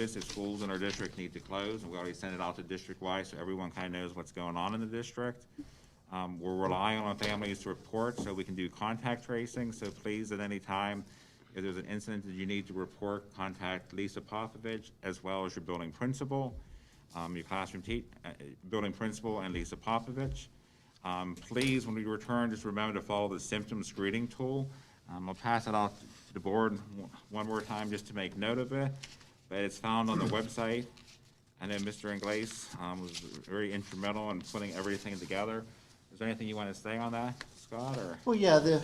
notice if schools in our district need to close, and we already sent it out to district-wide so everyone kind of knows what's going on in the district. We're relying on families to report so we can do contact tracing, so please at any time, if there's an incident that you need to report, contact Lisa Popovich as well as your building principal, your classroom building principal and Lisa Popovich. Please, when we return, just remember to follow the symptom screening tool. I'll pass it out to the board one more time just to make note of it, but it's found on the website. I know Mr. Ingles was very instrumental in putting everything together. Is there anything you want to say on that, Scott? Or? Well, yeah,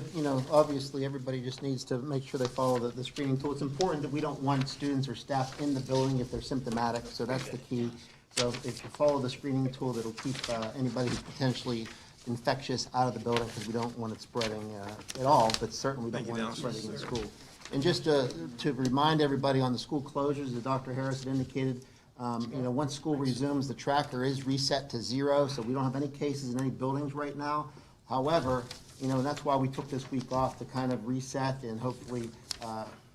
obviously everybody just needs to make sure they follow the screening tool. It's important that we don't want students or staff in the building if they're symptomatic, so that's the key. So if you follow the screening tool, that'll keep anybody who's potentially infectious out of the building, because we don't want it spreading at all, but certainly we don't want it spreading in school. And just to remind everybody on the school closures, as Dr. Harris had indicated, once school resumes, the tracker is reset to 0, so we don't have any cases in any buildings right now. However, that's why we took this week off to kind of reset and hopefully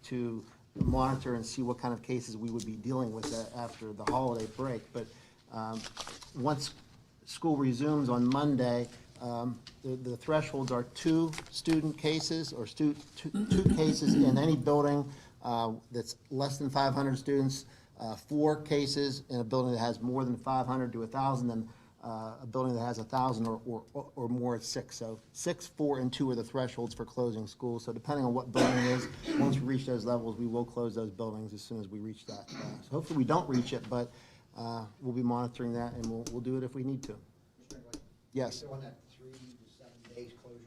to monitor and see what kind of cases we would be dealing with after the holiday break. But once school resumes on Monday, the thresholds are 2 student cases or two cases in any building that's less than 500 students, 4 cases in a building that has more than 500 to 1,000, and a building that has 1,000 or more is 6. So 6, 4, and 2 are the thresholds for closing schools. So depending on what building it is, once we reach those levels, we will close those buildings as soon as we reach that. So hopefully we don't reach it, but we'll be monitoring that, and we'll do it if we need to. Yes. So on that 3 to 7 days closure?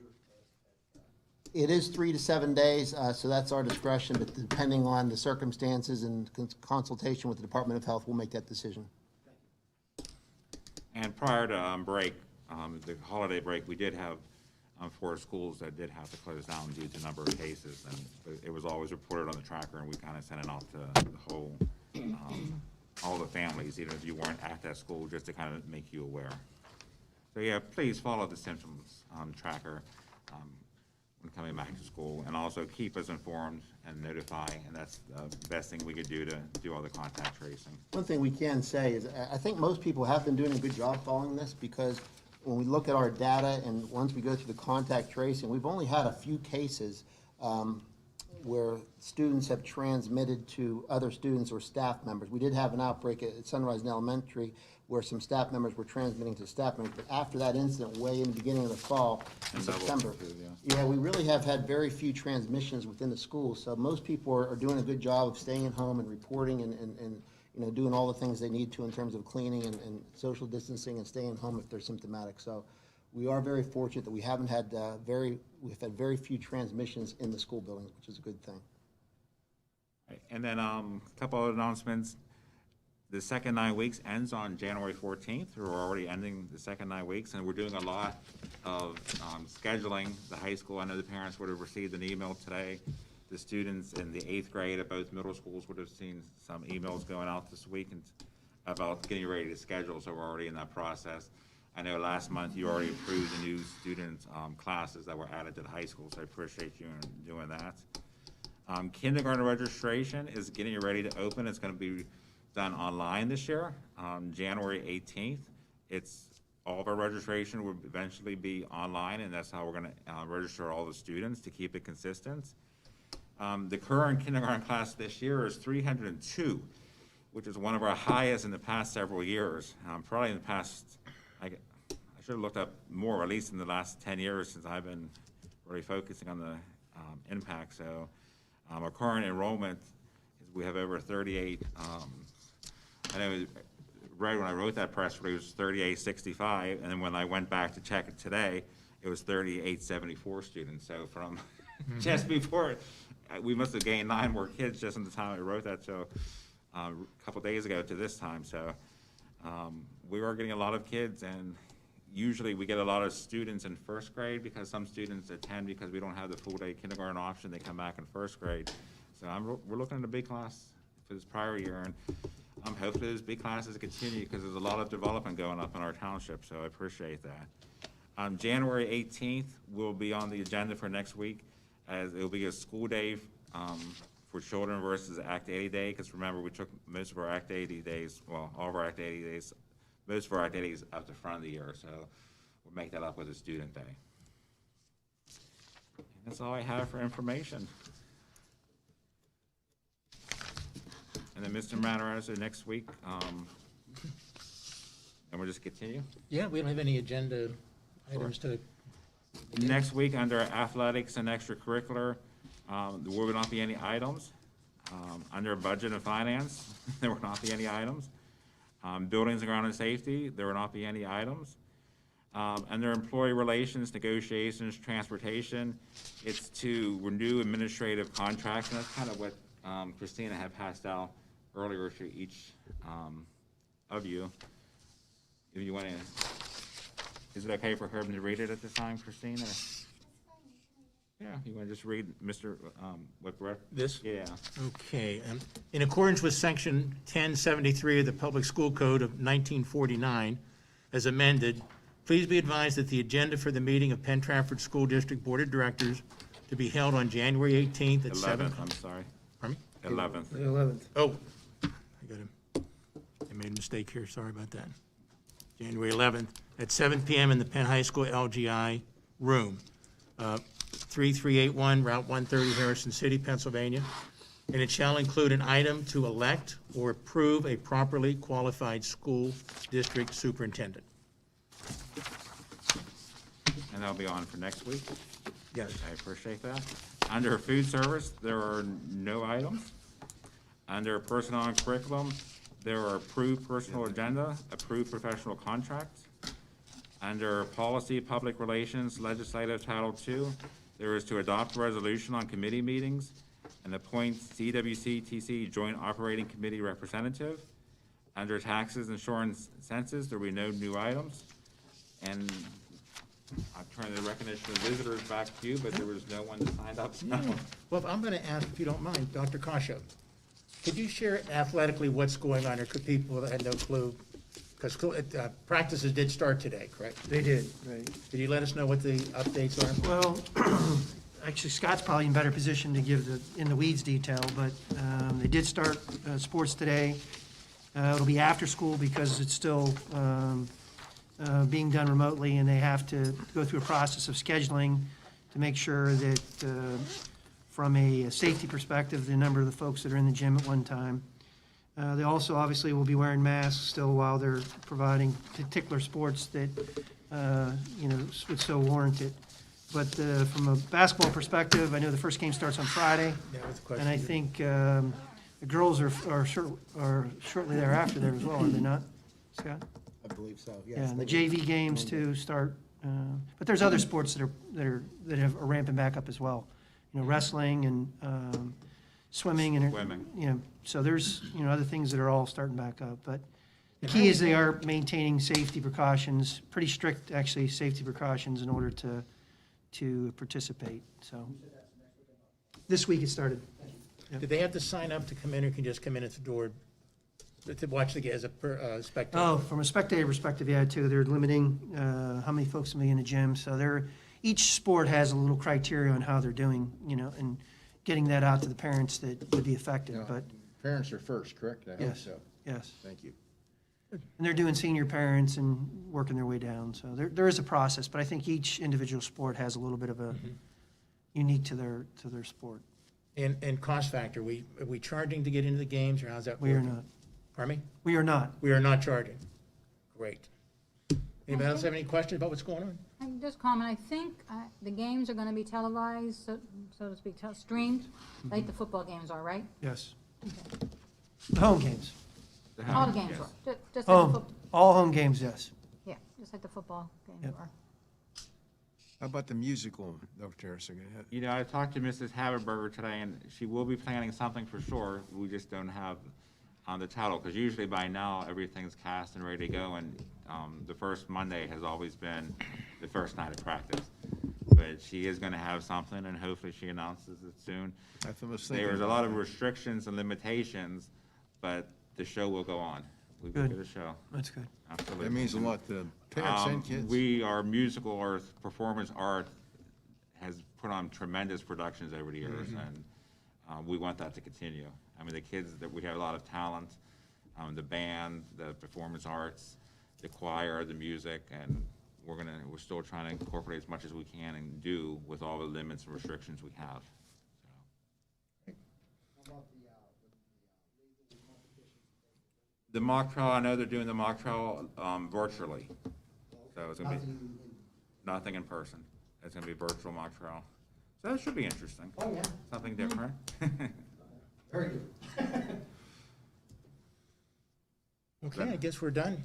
It is 3 to 7 days, so that's our discretion, but depending on the circumstances and consultation with the Department of Health, we'll make that decision. And prior to break, the holiday break, we did have 4 schools that did have to close down due to number of cases, and it was always reported on the tracker, and we kind of sent it out to the whole, all the families, even if you weren't at that school, just to kind of make you aware. So yeah, please follow the symptoms tracker when coming back to school, and also keep us informed and notify, and that's the best thing we could do to do all the contact tracing. One thing we can say is I think most people have been doing a good job following this, because when we look at our data and once we go through the contact tracing, we've only had a few cases where students have transmitted to other students or staff members. We did have an outbreak at Sunrise Elementary where some staff members were transmitting to staff members, but after that incident, way in the beginning of the fall, in September, yeah, we really have had very few transmissions within the school. So most people are doing a good job of staying at home and reporting and doing all the things they need to in terms of cleaning and social distancing and staying home if they're symptomatic. So we are very fortunate that we haven't had we've had very few transmissions in the school buildings, which is a good thing. Right. And then a couple of announcements. The second 9 weeks ends on January 14th. We're already ending the second 9 weeks, and we're doing a lot of scheduling the high school. I know the parents would have received an email today. The students in the 8th grade at both middle schools would have seen some emails going out this week about getting ready to schedule, so we're already in that process. I know last month you already approved the new student classes that were added to the high school, so I appreciate you doing that. Kindergarten registration is getting ready to open. It's going to be done online this year, January 18th. All of our registration will eventually be online, and that's how we're going to register all the students to keep it consistent. The current kindergarten class this year is 302, which is one of our highest in the past several years. Probably in the past, I should have looked up more, at least in the last 10 years since I've been really focusing on the impact. So our current enrollment, we have over 38, I know right when I wrote that press release, it was 3865, and then when I went back to check it today, it was 3874 students. So from just before, we must have gained 9 more kids just in the time I wrote that, so a couple days ago to this time. So we are getting a lot of kids, and usually we get a lot of students in 1st grade because some students attend because we don't have the full day kindergarten option. They come back in 1st grade. So we're looking at a big class for this prior year, and hopefully those big classes continue because there's a lot of development going up in our township, so I appreciate that. January 18th will be on the agenda for next week, as it will be a school day for children versus Act 80 Day, because remember we took most of our activity days, well, all of our activity days, most of our activities up to front of the year, so we'll make that up with a student day. And that's all I have for information. And then Mr. Matarazzo next week, and we'll just continue. Yeah, we don't have any agenda items to, Next week, under athletics and extracurricular, there will not be any items. Under budget and finance, there will not be any items. Buildings and ground and safety, there will not be any items. Under employee relations, negotiations, transportation, it's to renew administrative contracts, and that's kind of what Christina had passed out earlier to each of you. If you want to, is it okay for her to read it at this time, Christina? Yeah, you want to just read Mr., what, Brett? this? Yeah. Okay. In accordance with Section 1073 of the Public School Code of 1949, as amended, please be advised that the agenda for the meeting of Penn Trafford School District Board of Directors to be held on January 18th at 7. 11th, I'm sorry. Pardon me? 11th. 11th. Oh, I made a mistake here, sorry about that. January 11th, at 7 PM in the Penn High School LGI room, 3381 Route 130, Harrison City, Pennsylvania. And it shall include an item to elect or approve a properly qualified school district superintendent. And that'll be on for next week. Yes. I appreciate that. Under food service, there are no items. Under personnel and curriculum, there are approved personal agenda, approved professional contracts. Under policy, public relations, legislative Title II, there is to adopt a resolution on committee meetings and appoint CWC-TC Joint Operating Committee representative. Under taxes, insurance, census, there will be no new items. And I'm turning the recognition of visitors back to you, but there was no one that signed up. Well, I'm going to ask, if you don't mind, Dr. Kasha, could you share athletically what's going on, or could people that had no clue? Because practices did start today, correct? They did, right. Could you let us know what the updates are? Well, actually, Scott's probably in better position to give the in the weeds detail, but they did start sports today. It'll be after school because it's still being done remotely, and they have to go through a process of scheduling to make sure that from a safety perspective, the number of the folks that are in the gym at one time. They also obviously will be wearing masks still while they're providing particular sports that, would so warrant it. But from a basketball perspective, I know the first game starts on Friday, That was the question. and I think the girls are shortly thereafter there as well, are they not, Scott? I believe so, yes. Yeah, and the JV games too start, but there's other sports that are ramping back up as well. Wrestling and swimming and, Swimming. So there's, other things that are all starting back up. But the key is they are maintaining safety precautions, pretty strict, actually, safety precautions in order to participate, so. This week it started. Did they have to sign up to come in, or can you just come in at the door to watch the game as a spectator? Oh, from a spectator perspective, yeah, too, they're limiting how many folks can be in the gym. So each sport has a little criteria on how they're doing, and getting that out to the parents that would be affected, but, Parents are first, correct? I hope yes, so. yes. Thank you. And they're doing senior parents and working their way down. So there is a process, but I think each individual sport has a little bit of a unique to their sport. And cost factor, are we charging to get into the games, or how's that We are working? not. Pardon me? We are not. We are not charging. Great. Anybody else have any questions about what's going on? I can just comment, I think the games are going to be televised, so to speak, streamed, like the football games are, right? Yes. The home games. All the games Yes. are, just like the football, All home games, yes. yeah, just like the football games Yep. are. How about the musical, Dr. Harrison? I talked to Mrs. Haberberger today, and she will be planning something for sure. We just don't have on the title, because usually by now, everything's cast and ready to go, and the first Monday has always been the first night of practice. But she is going to have something, and hopefully she announces it soon. That's what I was thinking. There's a lot of restrictions and limitations, but the show will go on. We will Good. get a show, That's good. absolutely. That means a lot to parents and kids. Our musical, our performance art has put on tremendous productions over the years, and we want that to continue, I mean, the kids, that we have a lot of talent, the band, the performance arts, the choir, the music, and we're still trying to incorporate as much as we can and do with all the limits and restrictions we have. The mock trial, I know they're doing the mock trial virtually, so it's gonna be nothing in person. It's gonna be a virtual mock trial, so that should be interesting. Oh, yeah. Something different. Very good. Okay, I guess we're done.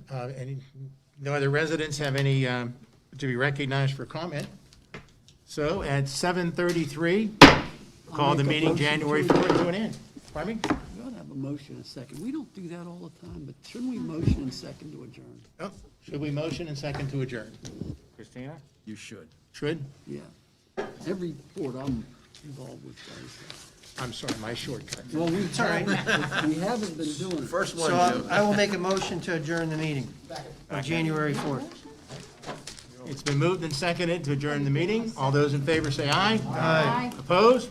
No other residents have any to be recognized for comment? So at 7:33, call the make a meeting motion January to 4th to an end. Pardon me? We ought to have a motion and a second. We don't do that all the time, but shouldn't we motion and second to adjourn? Oh, should we motion and second to adjourn? Christina? You should. Should? Yeah. Every board I'm involved with does I'm sorry, my shortcut. that. Well, all right. we haven't been doing it. First one, So Jim. I will make a motion to adjourn the meeting of January 4th. It's been moved and seconded to adjourn the meeting. All those in favor say aye. Aye. Opposed?